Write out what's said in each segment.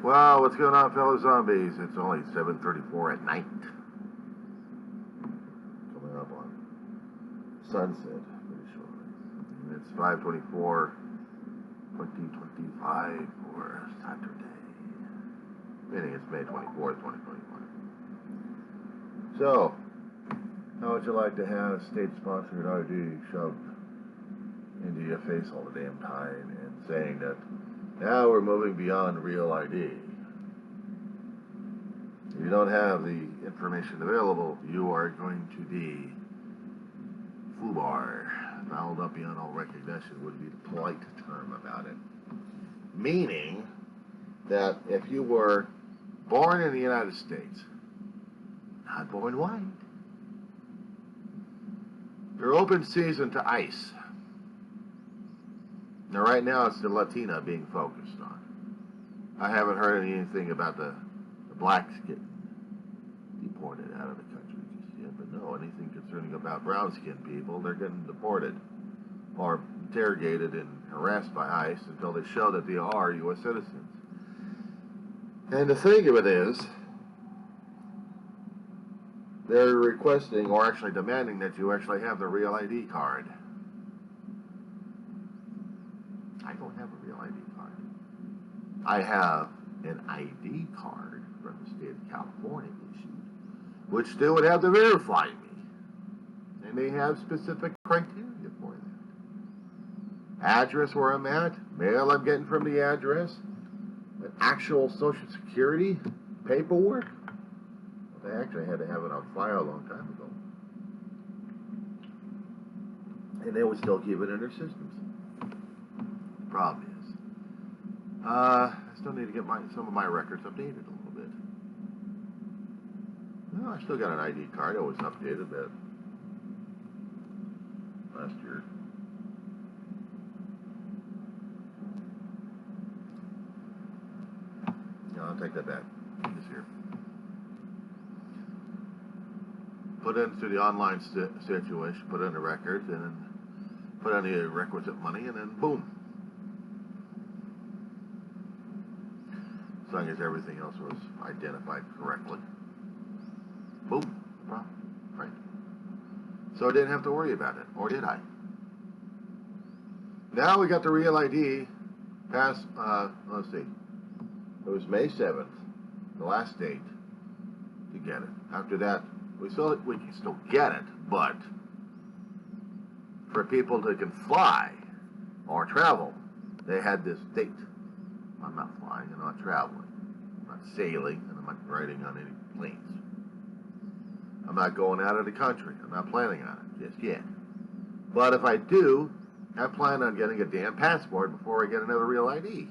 Well, what's going on, fellow zombies? It's only 7:34 at night. Coming up on sunset, pretty shortly. And it's 5/24, 2025 for Saturday. Meaning it's May 24th, 2021. So, how would you like to have state-sponsored ID shoved into your face all the damn time and saying that now we're moving beyond real ID? If you don't have the information available, you are going to be FUBAR, fouled up beyond all recognition would be the polite term about it. Meaning that if you were born in the United States, not born white, you're open season to ICE. Now, right now, it's the Latina being focused on. I haven't heard anything about the blacks getting deported out of the country just yet, but no, anything concerning about brown-skinned people, they're getting deported or interrogated and harassed by ICE until they show that they are U.S. citizens. And the thing of it is, they're requesting or actually demanding that you actually have the real ID card. I don't have a real ID card. I have an ID card from the state of California issued, which still would have to verify me. And they have specific criteria for that. Address where I'm at, mail I'm getting from the address, an actual Social Security paperwork. They actually had to have it on file a long time ago. And they would still keep it in their systems. Problem is, I still need to get some of my records updated a little bit. No, I still got an ID card. I was updated that last year. No, I'll take that back this year. Put into the online situation, put in the records, and then put in the requisite money, and then boom. As long as everything else was identified correctly. Boom. Problem. Right. So I didn't have to worry about it, or did I? Now we got the real ID past, let's see. It was May 7th, the last date to get it. After that, we can still get it, but for people that can fly or travel, they had this date. I'm not flying, I'm not traveling, I'm not sailing, and I'm not riding on any planes. I'm not going out of the country. I'm not planning on it just yet. But if I do, I plan on getting a damn passport before I get another real ID.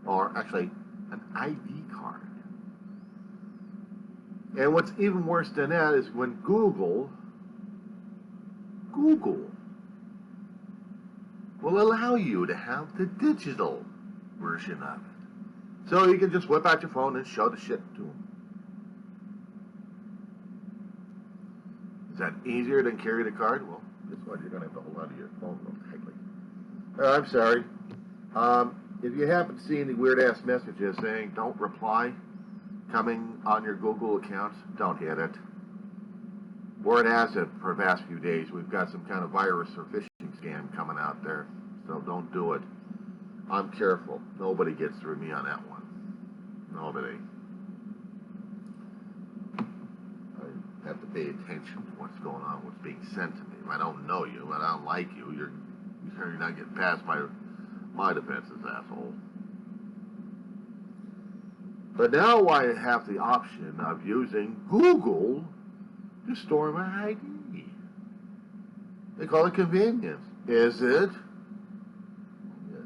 Or actually, an ID card. And what's even worse than that is when Google will allow you to have the digital version of it. So you can just whip out your phone and show the shit to them. Is that easier than carry the card? Well, guess what? You're going to have to hold on to your phone real tightly. I'm sorry. If you happen to see any weird-ass messages saying don't reply coming on your Google accounts, don't hit it. Word has it for the past few days we've got some kind of virus or phishing scam coming out there, so don't do it. I'm careful. Nobody gets through me on that one. Nobody. I have to pay attention to what's going on, what's being sent to me. If I don't know you, and I don't like you, you're not getting past my defenses, asshole. But now I have the option of using Google to store my ID. They call it convenience. Is it? Yeah.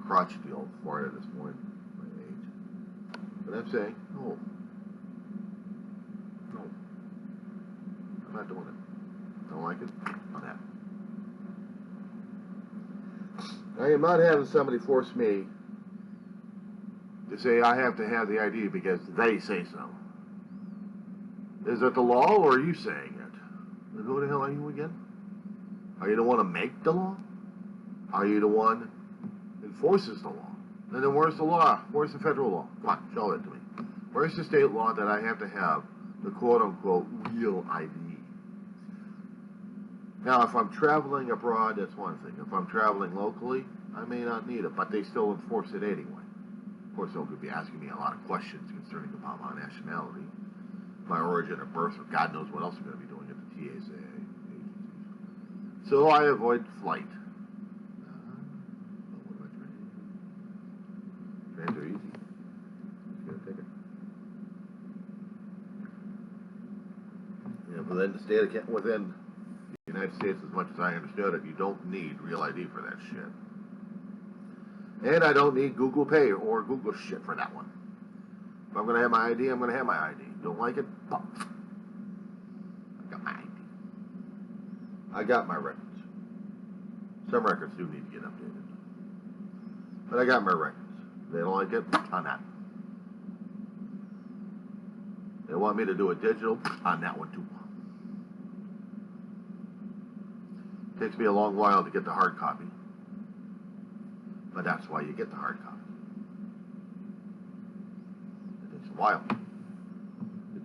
Crotchety old fart at this point, my age. But I'm saying, no. No. I'm not doing it. Don't like it? Not happening. I am not having somebody force me to say I have to have the ID because they say so. Is it the law or are you saying it? Then who the hell are you again? Are you the one to make the law? Are you the one that enforces the law? And then where's the law? Where's the federal law? Come on, show it to me. Where's the state law that I have to have the quote-unquote real ID? Now, if I'm traveling abroad, that's one thing. If I'm traveling locally, I may not need it, but they still enforce it anyway. Of course, they'll be asking me a lot of questions concerning about my nationality, my origin of birth, or God knows what else they're going to be doing at the TSA agencies. So I avoid flight. What am I trying to do? Trains are easy. Just get a ticket. Yeah, but then the state of within the United States, as much as I understood it, you don't need real ID for that shit. And I don't need Google Pay or Google shit for that one. If I'm going to have my ID, I'm going to have my ID. Don't like it? Pop. I got my ID. I got my records. Some records do need to get updated. But I got my records. They don't like it? On that. They want me to do a digital? On that one too. Takes me a long while to get the hard copy. But that's why you get the hard copy. It takes a while.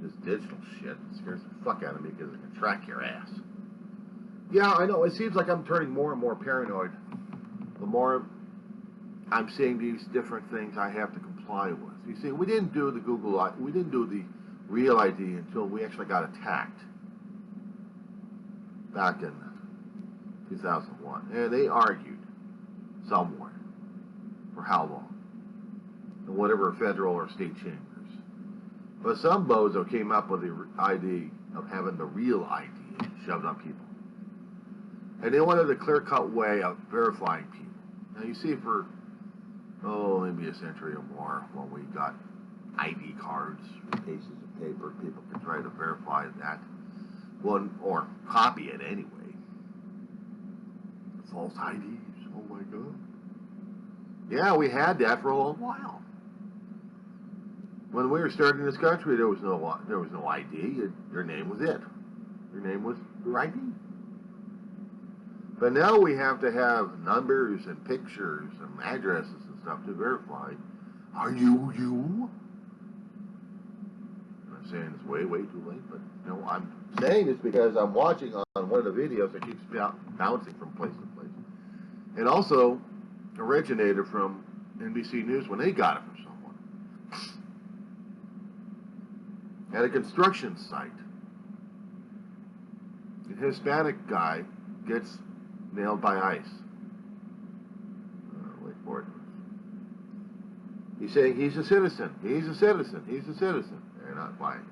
This digital shit scares the fuck out of me because it can track your ass. Yeah, I know. It seems like I'm turning more and more paranoid. The more I'm seeing these different things I have to comply with. You see, we didn't do the real ID until we actually got attacked back in 2001. And they argued somewhere for how long, in whatever federal or state chambers. But some bozo came up with the idea of having the real ID shoved on people. And they wanted a clear-cut way of verifying people. Now you see for, maybe a century or more, when we got ID cards, cases of paper, people could try to verify that one, or copy it anyway. False IDs, oh my God. Yeah, we had that for a long while. When we were starting this country, there was no ID. Your name was it. Your name was your ID. But now we have to have numbers and pictures and addresses and stuff to verify. Are you you? And I'm saying it's way, way too late, but I'm saying this because I'm watching on one of the videos that keeps bouncing from place to place. And also originated from NBC News when they got it from someone. At a construction site, a Hispanic guy gets nailed by ICE. Wait for it. He's saying he's a citizen. He's a citizen. He's a citizen. They're not buying it.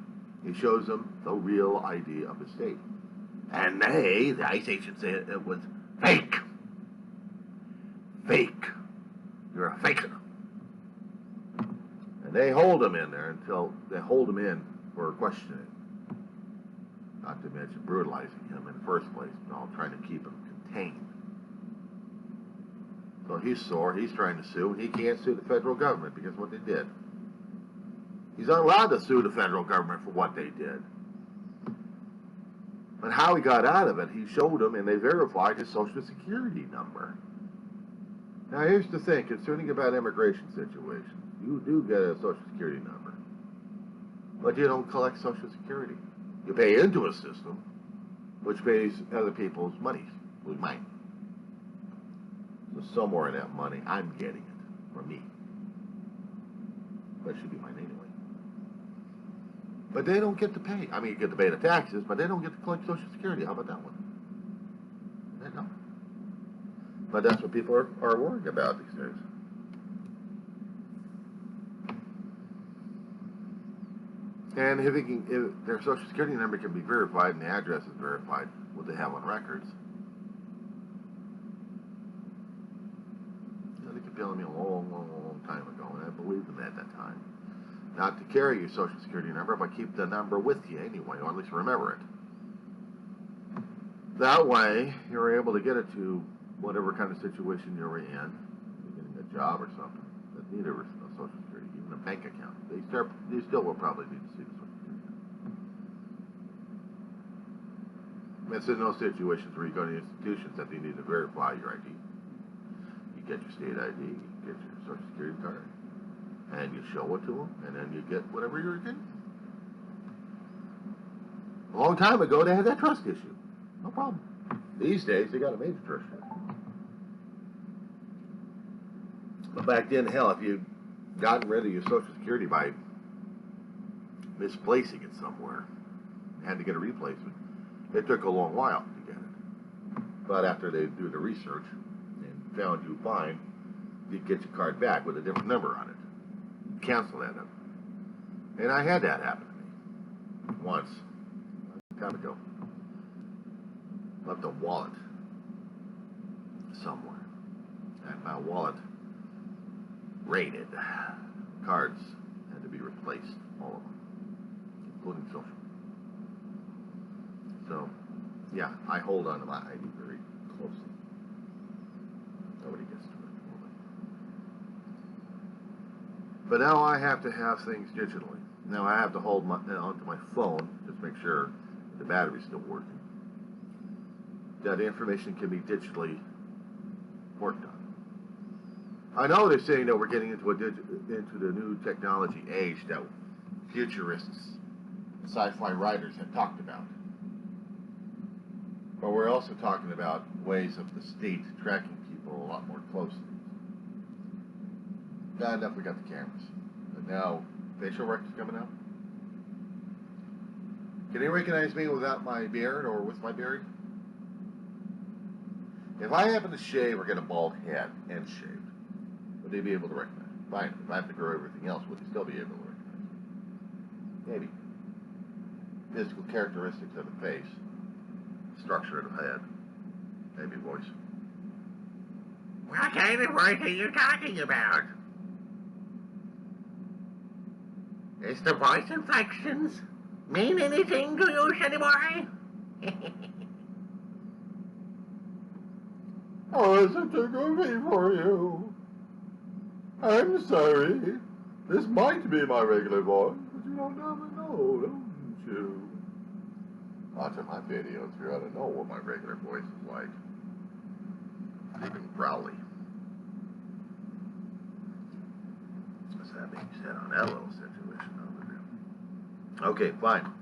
He shows them the real ID of the state. And the ICE agent said it was fake. Fake. You're a faker. And they hold him in there until they hold him in for questioning. Not to mention brutalizing him in the first place, trying to keep him contained. So he's sore, he's trying to sue, and he can't sue the federal government because of what they did. He's not allowed to sue the federal government for what they did. But how he got out of it, he showed them, and they verified his Social Security number. Now here's the thing, concerning about immigration situations. You do get a Social Security number, but you don't collect Social Security. You pay into a system which pays other people's monies, with mine. So somewhere in that money, I'm getting it from me. That should be mine anyway. But they don't get to pay. I mean, you get to pay the taxes, but they don't get to collect Social Security. How about that one? They don't. But that's what people are worried about these days. And if their Social Security number can be verified and the address is verified, what they have on records, they could bill me a long, long, long time ago, and I believed them at that time. Not to carry your Social Security number, but keep the number with you anyway, or at least remember it. That way, you're able to get it to whatever kind of situation you're in, you're getting a job or something, that need a Social Security, even a bank account. They still will probably need to see the Social Security. It's in those situations where you go to institutions that they need to verify your ID. You get your state ID, you get your Social Security card. you show it to them, and then you get whatever you're getting. A long time ago, they had that trust issue. No problem. These days, they got a major trust issue. But back then, hell, if you'd gotten rid of your Social Security by misplacing it somewhere, had to get a replacement, it took a long while to get it. But after they do the research and found you fine, you'd get your card back with a different number on it. You'd cancel that number. And I had that happen to me once, a long time ago. Left a wallet somewhere. And my wallet raided. Cards had to be replaced, all of them, including social. So, yeah, I hold on to my ID very closely. Nobody gets to it. But now I have to have things digitally. Now I have to hold onto my phone, just make sure the battery's still working. That information can be digitally worked on. I know they're saying that we're getting into the new technology age that futurists, sci-fi writers have talked about. But we're also talking about ways of the state tracking people a lot more closely. Not enough we got the cameras. But now facial records coming out. Can they recognize me without my beard or with my beard? If I happen to shave or get a bald head and shaved, would they be able to recognize me? Fine. If I have to grow everything else, would they still be able to recognize me? Maybe. Physical characteristics of the face, structure of the head, maybe voice. What kind of voice are you talking about? Does the voice inflections mean anything to you anymore? Oh, is it too goofy for you? I'm sorry. This might be my regular voice, but you don't never know, don't you? Watching my videos, you ought to know what my regular voice is like. Even growly. What's that being said on that little situation over there? Okay, fine.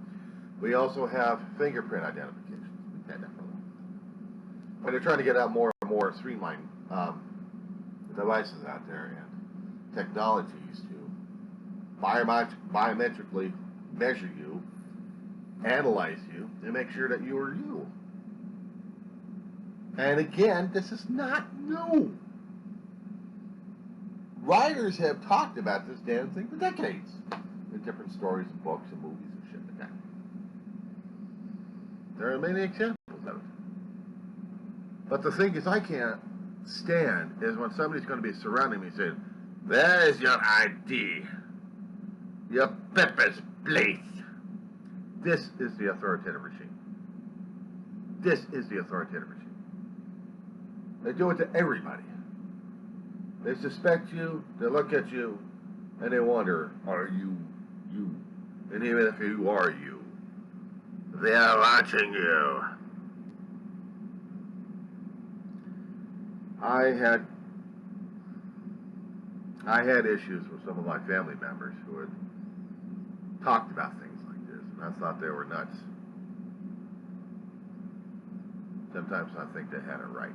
We also have fingerprint identification. We've had that for a while. But they're trying to get out more and more streamlined devices out there and technologies to biometrically measure you, analyze you, and make sure that you are you. And again, this is not new. Writers have talked about this damn thing for decades in different stories and books and movies and shit like that. There are many examples of it. But the thing is, I can't stand is when somebody's going to be surrounding me saying, "There's your ID. Your papers, please." This is the authoritative regime. This is the authoritative regime. They do it to everybody. They suspect you, they look at you, and they wonder, are you you? And even if you are you, they are watching you. I had issues with some of my family members who had talked about things like this, and I thought they were nuts. Sometimes I think they had it right.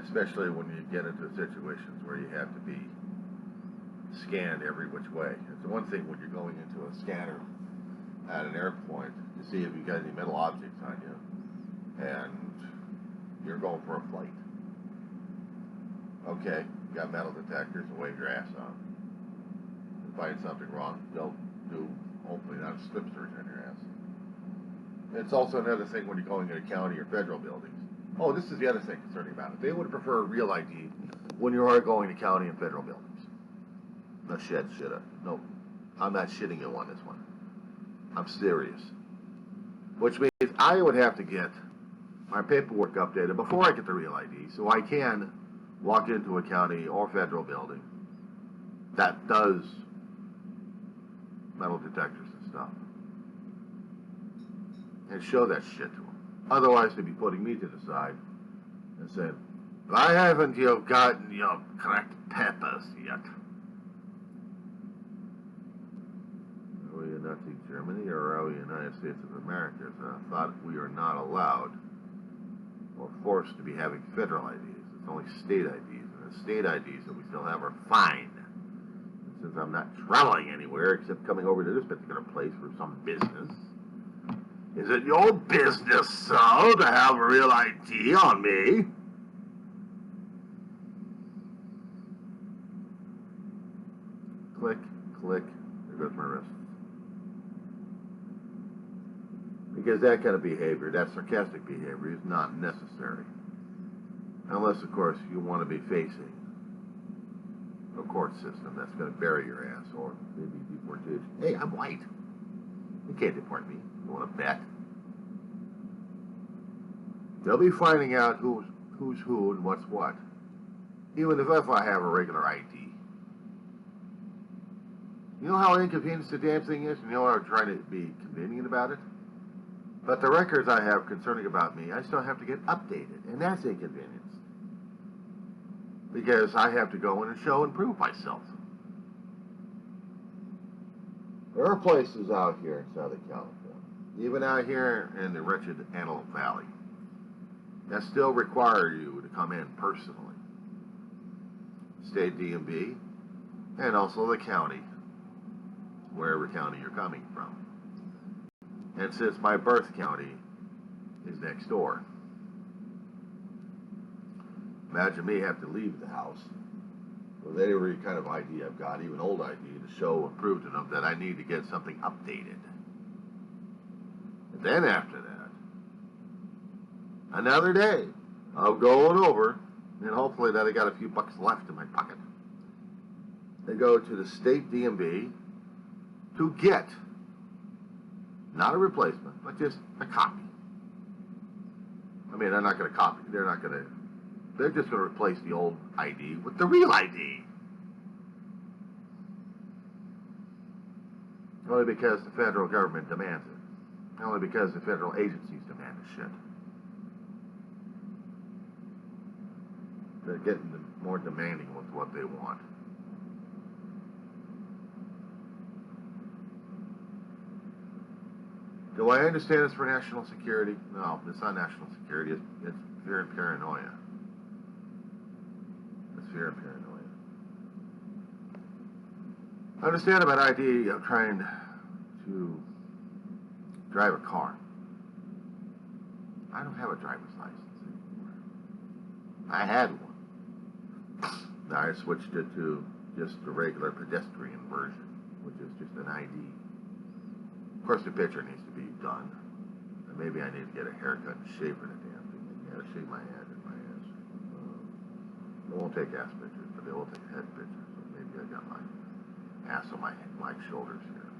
Especially when you get into situations where you have to be scanned every which way. It's one thing when you're going into a scanner at an airport to see if you got any metal objects on you, and you're going for a flight. Okay, you got metal detectors, and wave your ass on. If you find something wrong, they'll do, hopefully not a strip search on your ass. It's also another thing when you're going into county or federal buildings. Oh, this is the other thing concerning about it. They would prefer a real ID when you are going to county and federal buildings. Not shit up. No, I'm not shitting you on this one. I'm serious. Which means I would have to get my paperwork updated before I get the real ID, so I can walk into a county or federal building that does metal detectors and stuff and show that shit to them. Otherwise, they'd be putting me to the side and saying, I haven't gotten your correct papers yet. Are we in Nazi Germany or are we United States of America? So I thought we are not allowed or forced to be having federal IDs. It's only state IDs, and the state IDs that we still have are fine. And since I'm not traveling anywhere except coming over to this particular place for some business, is it your business, so, to have a real ID on me? Click, click, there goes my wrist. Because that kind of behavior, that sarcastic behavior, is not necessary. Unless, of course, you want to be facing a court system that's going to bury your ass, or maybe deportation. Hey, I'm white. You can't deport me. You want to bet? They'll be finding out who's who and what's what. Even if I have a regular ID. You know how inconvenient the damn thing is? And you know I'm trying to be convenient about it? But the records I have concerning about me, I still have to get updated, and that's inconvenience. Because I have to go in and show and prove myself. There are places out here in Southern California, even out here in the wretched Antelope Valley, that still require you to come in personally. State DMV, and also the county, wherever county you're coming from. And since my birth county is next door, imagine me have to leave the house with every kind of ID I've got, even old ID, to show and prove to them that I need to get something updated. And then after that, another day, I'll go on over, and hopefully that I got a few bucks left in my pocket. They go to the state DMV to get, not a replacement, but just a copy. I mean, they're not going to copy, they're just going to replace the old ID with the real ID. Only because the federal government demands it. Only because the federal agencies demand the shit. They're getting more demanding with what they want. Do I understand it's for national security? No, it's not national security. It's fear and paranoia. It's fear and paranoia. I understand about ID of trying to drive a car. I don't have a driver's license anymore. I had one. Now I switched it to just the regular pedestrian version, which is just an ID. Of course, the picture needs to be done. And maybe I need to get a haircut and shave it a damn thing. Maybe I gotta shave my head and my ass. They won't take ass pictures, but they will take head pictures. So maybe I got my ass on my shoulders here.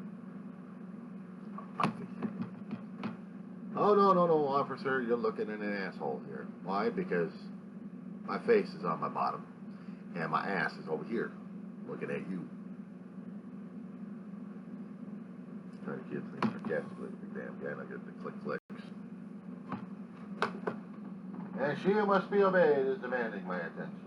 Oh, no, officer, you're looking at an asshole here. Why? Because my face is on my bottom, and my ass is over here, looking at you. Trying to keep things sarcastically, the damn guy, and I get the clicks. And she who must be obeyed is demanding my attention.